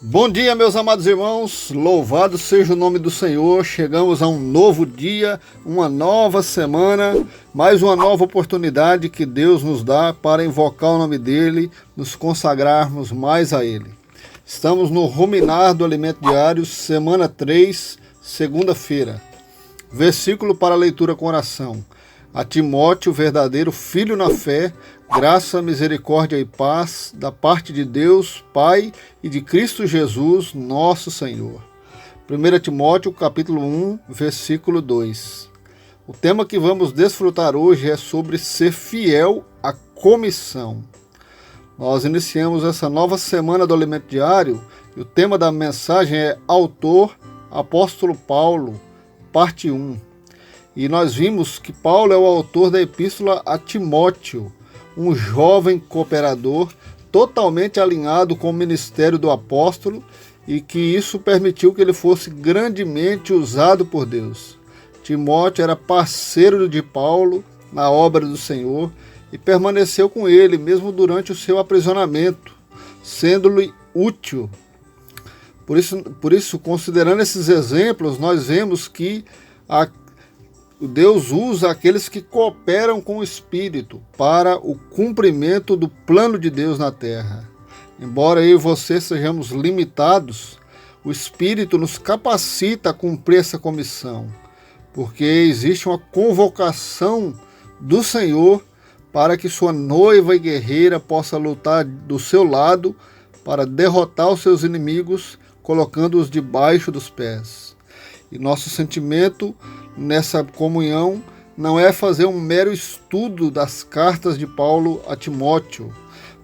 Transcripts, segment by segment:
Bom dia, meus amados irmãos, louvado seja o nome do Senhor. Chegamos a um novo dia, uma nova semana, mais uma nova oportunidade que Deus nos dá para invocar o nome dEle, nos consagrarmos mais a Ele. Estamos no Ruminar do Alimento Diário, semana 3, segunda-feira. Versículo para leitura com oração. A Timóteo, verdadeiro filho na fé, graça, misericórdia e paz da parte de Deus, Pai, e de Cristo Jesus, nosso Senhor. 1 Timóteo, capítulo 1, versículo 2. O tema que vamos desfrutar hoje é sobre ser fiel à comissão. Nós iniciamos essa nova semana do Alimento Diário e o tema da mensagem é Autor, Apóstolo Paulo, parte 1. E nós vimos que Paulo é o autor da epístola a Timóteo, um jovem cooperador totalmente alinhado com o ministério do apóstolo e que isso permitiu que ele fosse grandemente usado por Deus. Timóteo era parceiro de Paulo na obra do Senhor e permaneceu com ele mesmo durante o seu aprisionamento, sendo-lhe útil. Por isso, considerando esses exemplos, nós vemos que Deus usa aqueles que cooperam com o Espírito para o cumprimento do plano de Deus na terra. Embora eu e você sejamos limitados, o Espírito nos capacita a cumprir essa comissão, porque existe uma convocação do Senhor para que sua noiva e guerreira possa lutar do seu lado para derrotar os seus inimigos, colocando-os debaixo dos pés. E nosso sentimento nessa comunhão não é fazer um mero estudo das cartas de Paulo a Timóteo,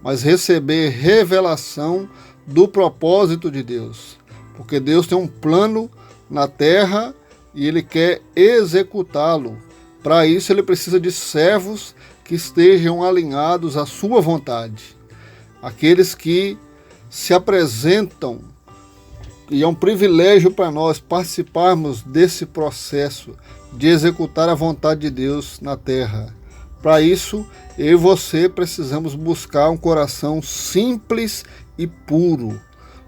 mas receber revelação do propósito de Deus. Porque Deus tem um plano na terra e Ele quer executá-lo. Para isso Ele precisa de servos que estejam alinhados à sua vontade. Aqueles que se apresentam. E é um privilégio para nós participarmos desse processo de executar a vontade de Deus na terra. Para isso, eu e você precisamos buscar um coração simples e puro.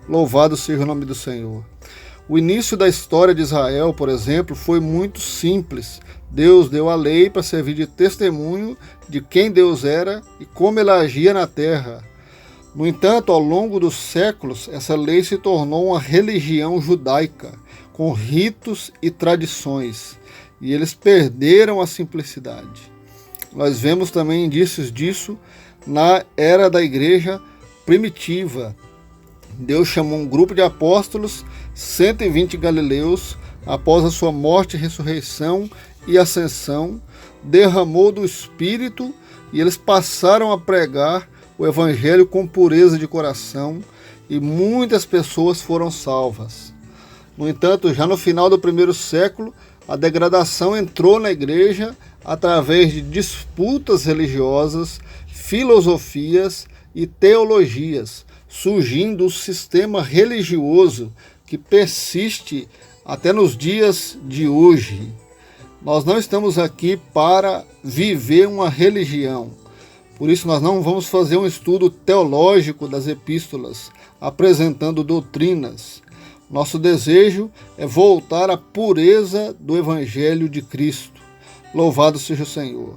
Louvado seja o nome do Senhor. O início da história de Israel, por exemplo, foi muito simples. Deus deu a lei para servir de testemunho de quem Deus era e como Ele agia na terra. No entanto, ao longo dos séculos, essa lei se tornou uma religião judaica, com ritos e tradições, e eles perderam a simplicidade. Nós vemos também indícios disso na era da igreja primitiva. Deus chamou um grupo de apóstolos, 120 galileus, após a sua morte, ressurreição e ascensão, derramou do Espírito e eles passaram a pregar o Evangelho com pureza de coração e muitas pessoas foram salvas. No entanto, já no final do primeiro século, a degradação entrou na igreja através de disputas religiosas, filosofias e teologias, surgindo o sistema religioso que persiste até nos dias de hoje. Nós não estamos aqui para viver uma religião. Por isso nós não vamos fazer um estudo teológico das epístolas, apresentando doutrinas. Nosso desejo é voltar à pureza do Evangelho de Cristo. Louvado seja o Senhor.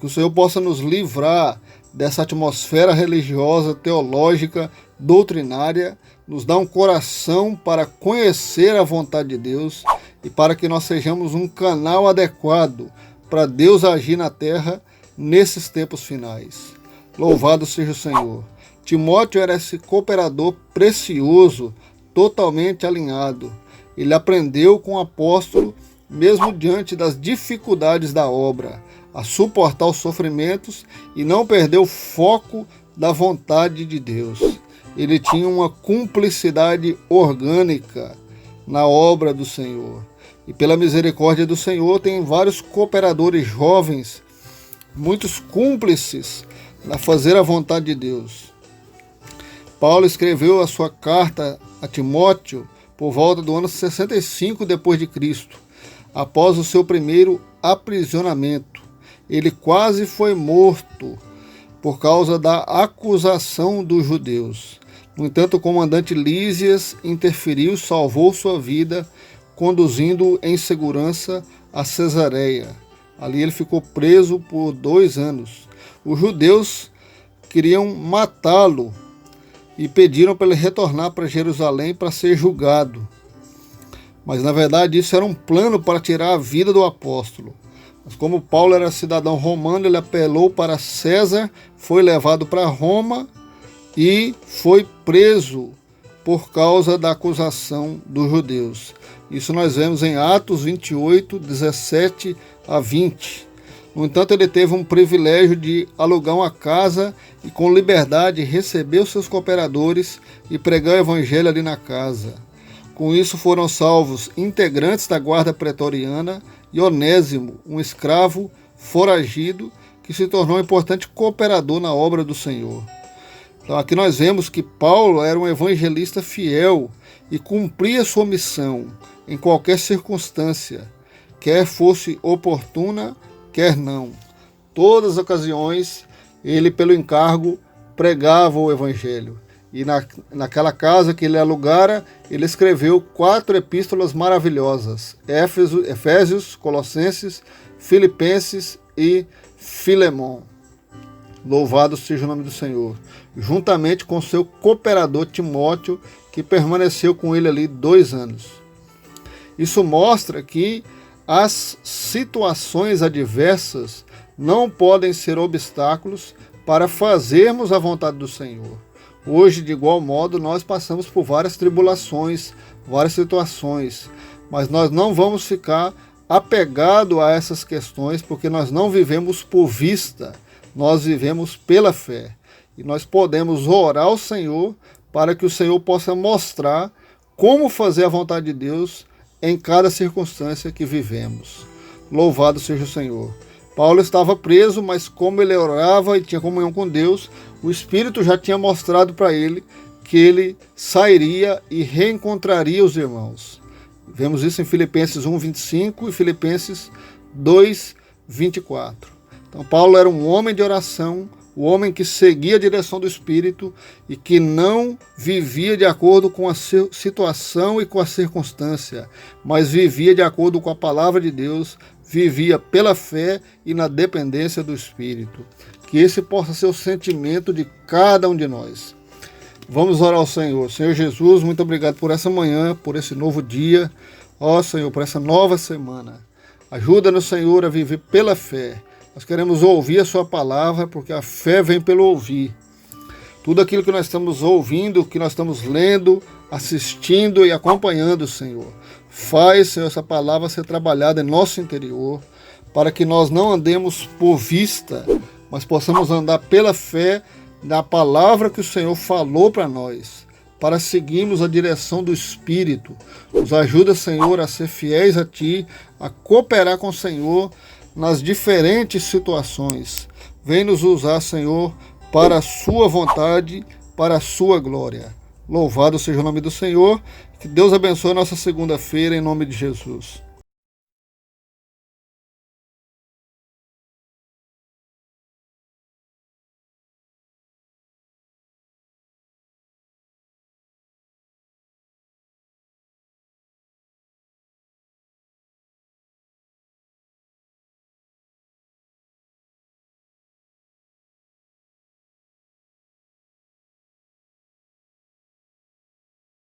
Que o Senhor possa nos livrar dessa atmosfera religiosa, teológica, doutrinária, nos dar um coração para conhecer a vontade de Deus e para que nós sejamos um canal adequado para Deus agir na terra nesses tempos finais. Louvado seja o Senhor. Timóteo era esse cooperador precioso, totalmente alinhado. Ele aprendeu com o apóstolo, mesmo diante das dificuldades da obra, a suportar os sofrimentos e não perder o foco da vontade de Deus. Ele tinha uma cumplicidade orgânica na obra do Senhor. E pela misericórdia do Senhor, tem vários cooperadores jovens, muitos cúmplices na fazer a vontade de Deus. Paulo escreveu a sua carta a Timóteo por volta do ano 65 depois de Cristo, após o seu primeiro aprisionamento. Ele quase foi morto por causa da acusação dos judeus. No entanto, o comandante Lísias interferiu, salvou sua vida, conduzindo-o em segurança a Cesareia. Ali ele ficou preso por 2 anos. Os judeus queriam matá-lo e pediram para ele retornar para Jerusalém para ser julgado. Mas na verdade isso era um plano para tirar a vida do apóstolo. Mas como Paulo era cidadão romano, ele apelou para César, foi levado para Roma e foi preso por causa da acusação dos judeus. Isso nós vemos em Atos 28, 17 a 20. No entanto, ele teve um privilégio de alugar uma casa e com liberdade receber os seus cooperadores e pregar o evangelho ali na casa. Com isso foram salvos integrantes da guarda pretoriana e Onésimo, um escravo foragido que se tornou um importante cooperador na obra do Senhor. Então aqui nós vemos que Paulo era um evangelista fiel e cumpria sua missão em qualquer circunstância, quer fosse oportuna, quer não. Todas as ocasiões, ele, pelo encargo, pregava o evangelho. E naquela casa que ele alugara, ele escreveu 4 epístolas maravilhosas: Efésios, Colossenses, Filipenses e Filemão. Louvado seja o nome do Senhor. Juntamente com seu cooperador Timóteo, que permaneceu com ele ali 2 anos. Isso mostra que as situações adversas não podem ser obstáculos para fazermos a vontade do Senhor. Hoje, de igual modo, nós passamos por várias tribulações, várias situações, mas nós não vamos ficar apegados a essas questões, porque nós não vivemos por vista, nós vivemos pela fé. E nós podemos orar ao Senhor para que o Senhor possa mostrar como fazer a vontade de Deus em cada circunstância que vivemos. Louvado seja o Senhor. Paulo estava preso, mas como ele orava e tinha comunhão com Deus, o Espírito já tinha mostrado para ele que ele sairia e reencontraria os irmãos. Vemos isso em Filipenses 1:25 e Filipenses 2:24. Então Paulo era um homem de oração, o homem que seguia a direção do Espírito e que não vivia de acordo com a situação e com a circunstância, mas vivia de acordo com a palavra de Deus, vivia pela fé e na dependência do Espírito. Que esse possa ser o sentimento de cada um de nós. Vamos orar ao Senhor. Senhor Jesus, muito obrigado por essa manhã, por esse novo dia. Ó Senhor, por essa nova semana. Ajuda-nos, Senhor, a viver pela fé. Nós queremos ouvir a sua palavra, porque a fé vem pelo ouvir. Tudo aquilo que nós estamos ouvindo, que nós estamos lendo, assistindo e acompanhando, Senhor. Faz, Senhor, essa palavra ser trabalhada em nosso interior, para que nós não andemos por vista, mas possamos andar pela fé na palavra que o Senhor falou para nós, para seguirmos a direção do Espírito. Nos ajuda, Senhor, a ser fiéis a Ti, a cooperar com o Senhor nas diferentes situações. Vem nos usar, Senhor, para a sua vontade, para a sua glória. Louvado seja o nome do Senhor. Que Deus abençoe a nossa segunda-feira, em nome de Jesus.